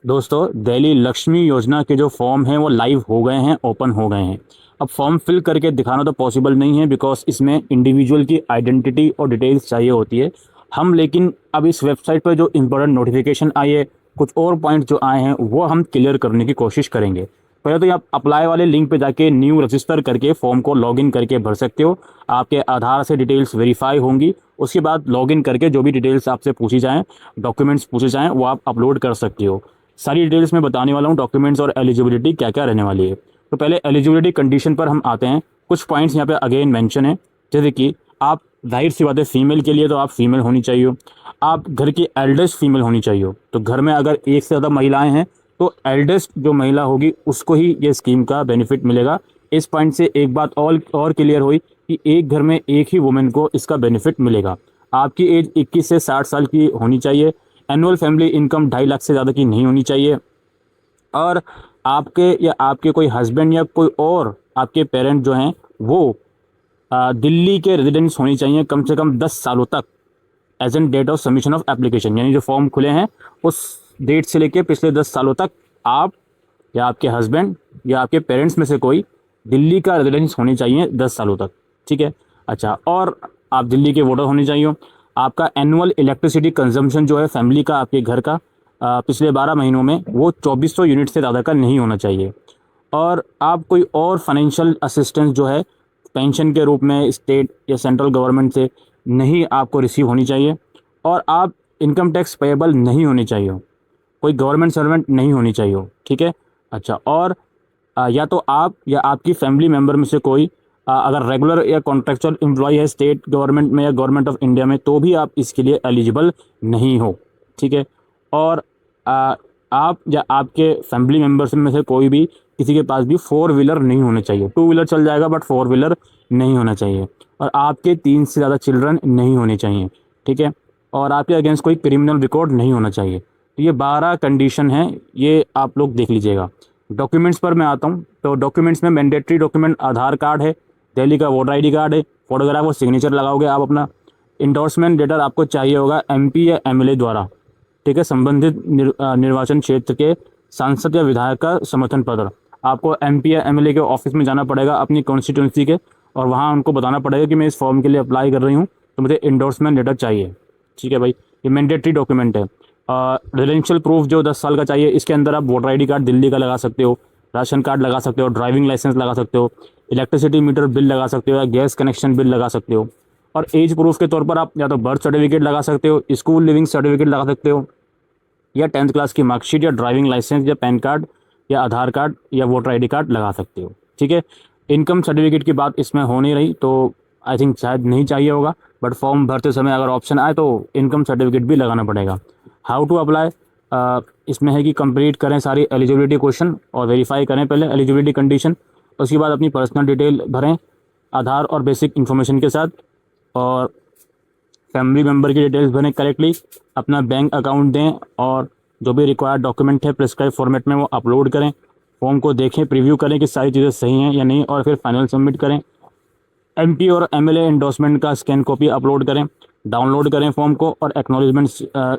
दोस्तों, दिल्ली लक्ष्मी योजना के जो फॉर्म हैं वो लाइव हो गए हैं, ओपन हो गए हैं। अब फॉर्म फिल करके दिखाना तो पॉसिबल नहीं है, बिकॉज इसमें इंडिविजुअल की आइडेंटिटी और डिटेल्स चाहिए होती है। हम लेकिन अब इस वेबसाइट पर जो इम्पोर्टेंट नोटिफिकेशन आई है, कुछ और पॉइंट जो आए हैं वो हम क्लियर करने की कोशिश करेंगे। पहले तो आप अप्लाई वाले लिंक पे जाके न्यू रजिस्टर करके फॉर्म को लॉगिन करके भर सकते हो। आपके आधार से डिटेल्स वेरीफाई होंगी। उसके बाद लॉगिन करके जो भी डिटेल्स आपसे पूछी जाएँ, डॉक्यूमेंट्स पूछे जाएँ, वो आप अपलोड कर सकते हो। सारी डिटेल्स मैं बताने वाला हूँ, डॉक्यूमेंट्स और एलिजिबिलिटी क्या क्या रहने वाली है। तो पहले एलिजिबिलिटी कंडीशन पर हम आते हैं। कुछ पॉइंट्स यहाँ पे अगेन मेंशन है, जैसे कि आप, जाहिर सी बात है, फीमेल के लिए तो आप फीमेल होनी चाहिए। आप घर की एल्डेस्ट फीमेल होनी चाहिए। तो घर में अगर एक से ज़्यादा महिलाएं हैं तो एल्डेस्ट जो महिला होगी उसको ही ये स्कीम का बेनिफिट मिलेगा। इस पॉइंट से एक बात और क्लियर हुई कि एक घर में एक ही वुमेन को इसका बेनिफिट मिलेगा। आपकी एज 21 से 60 साल की होनी चाहिए। एनुअल फैमिली इनकम 2.5 लाख से ज़्यादा की नहीं होनी चाहिए। और आपके या आपके कोई हस्बैंड या कोई और आपके पेरेंट जो हैं वो दिल्ली के रेजिडेंट्स होनी चाहिए कम से कम 10 सालों तक, as on date of submission of application. यानी जो फॉर्म खुले हैं उस डेट से लेके पिछले 10 सालों तक आप या आपके हस्बैंड या आपके पेरेंट्स में से कोई दिल्ली का रेजिडेंस होने चाहिए 10 सालों तक। ठीक है। अच्छा, और आप दिल्ली के वोटर होने चाहिए। आपका एनुअल इलेक्ट्रिसिटी कंजम्पशन जो है फैमिली का, आपके घर का, पिछले 12 महीनों में वो 2400 यूनिट से ज़्यादा का नहीं होना चाहिए। और आप कोई और फाइनेंशियल असिस्टेंस जो है पेंशन के रूप में स्टेट या सेंट्रल गवर्नमेंट से नहीं आपको रिसीव होनी चाहिए। और आप इनकम टैक्स पेएबल नहीं होने चाहिए, कोई गवर्नमेंट सर्वेंट नहीं होनी चाहिए। ठीक है। अच्छा, और या तो आप या आपकी फैमिली मेम्बर में से कोई अगर रेगुलर या कॉन्ट्रेक्चुअल एम्प्लॉय है स्टेट गवर्नमेंट में या गवर्नमेंट ऑफ इंडिया में, तो भी आप इसके लिए एलिजिबल नहीं हो। ठीक है। और आप या आपके फैमिली मेम्बर्स में से कोई भी, किसी के पास भी 4 व्हीलर नहीं होने चाहिए। 2 व्हीलर चल जाएगा बट 4 व्हीलर नहीं होना चाहिए। और आपके 3 से ज़्यादा चिल्ड्रन नहीं होने चाहिए। ठीक है। और आपके अगेंस्ट कोई क्रिमिनल रिकॉर्ड नहीं होना चाहिए। तो ये 12 कंडीशन हैं, ये आप लोग देख लीजिएगा। डॉक्यूमेंट्स पर मैं आता हूँ। तो डॉक्यूमेंट्स में मैंडेटरी डॉक्यूमेंट आधार कार्ड है, दिल्ली का वोटर आईडी कार्ड है, फोटोग्राफ और सिग्नेचर लगाओगे आप अपना। इंडोर्समेंट लेटर आपको चाहिए होगा एमपी या एमएलए द्वारा। ठीक है। संबंधित निर्वाचन क्षेत्र के सांसद या विधायक का समर्थन पत्र। आपको एमपी या एमएलए के ऑफिस में जाना पड़ेगा अपनी कॉन्स्टिट्यूंसी के, और वहाँ उनको बताना पड़ेगा कि मैं इस फॉर्म के लिए अप्लाई कर रही हूँ, तो मुझे इंडोर्समेंट लेटर चाहिए। ठीक है भाई, ये मैंडेटरी डॉक्यूमेंट है। रेजिडेंशियल प्रूफ जो 10 साल का चाहिए, इसके अंदर आप वोटर आईडी कार्ड दिल्ली का लगा सकते हो, राशन कार्ड लगा सकते हो, ड्राइविंग लाइसेंस लगा सकते हो, इलेक्ट्रिसिटी मीटर बिल लगा सकते हो या गैस कनेक्शन बिल लगा सकते हो। और एज प्रूफ के तौर पर आप या तो बर्थ सर्टिफिकेट लगा सकते हो, स्कूल लिविंग सर्टिफिकेट लगा सकते हो, या 10th क्लास की मार्कशीट या ड्राइविंग लाइसेंस या पैन कार्ड या आधार कार्ड या वोटर आईडी कार्ड लगा सकते हो। ठीक है। इनकम सर्टिफिकेट की बात इसमें हो नहीं रही, तो आई थिंक शायद नहीं चाहिए होगा, बट फॉर्म भरते समय अगर ऑप्शन आए तो इनकम सर्टिफिकेट भी लगाना पड़ेगा। हाउ टू अप्लाई, इसमें है कि कंप्लीट करें सारी एलिजिबिलिटी क्वेश्चन और वेरीफाई करें पहले एलिजिबिलिटी कंडीशन। उसके बाद अपनी पर्सनल डिटेल भरें आधार और बेसिक इन्फॉर्मेशन के साथ, और फैमिली मेम्बर की डिटेल्स भरें करेक्टली, अपना बैंक अकाउंट दें, और जो भी रिक्वायर्ड डॉक्यूमेंट है प्रिस्क्राइब फॉर्मेट में वो अपलोड करें। फॉर्म को देखें, प्रीव्यू करें कि सारी चीज़ें सही हैं या नहीं, और फिर फाइनल सबमिट करें। एमपी और एमएलए एंडोर्समेंट का स्कैन कॉपी अपलोड करें, डाउनलोड करें फॉर्म को, और एक्नॉलेजमेंट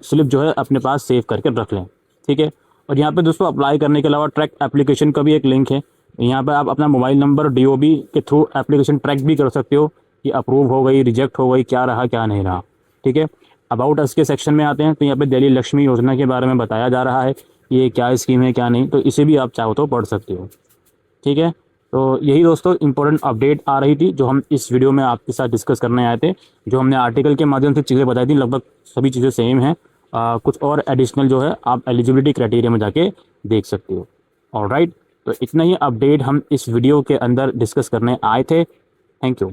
स्लिप जो है अपने पास सेव करके रख लें। ठीक है। और यहाँ पे दोस्तों अप्लाई करने के अलावा ट्रैक एप्लीकेशन का भी एक लिंक है। यहाँ पर आप अपना मोबाइल नंबर डीओबी के थ्रू एप्लीकेशन ट्रैक भी कर सकते हो कि अप्रूव हो गई, रिजेक्ट हो गई, क्या रहा क्या नहीं रहा। ठीक है। अबाउट अस के सेक्शन में आते हैं, तो यहाँ पे दिल्ली लक्ष्मी योजना के बारे में बताया जा रहा है, ये क्या स्कीम है क्या नहीं, तो इसे भी आप चाहो तो पढ़ सकते हो। ठीक है। तो यही दोस्तों इंपॉर्टेंट अपडेट आ रही थी जो हम इस वीडियो में आपके साथ डिस्कस करने आए थे। जो हमने आर्टिकल के माध्यम से चीज़ें बताई थी, लगभग सभी चीज़ें सेम हैं। कुछ और एडिशनल जो है आप एलिजिबिलिटी क्राइटेरिया में जाके देख सकते हो। ऑलराइट, तो इतना ही अपडेट हम इस वीडियो के अंदर डिस्कस करने आए थे। Thank you.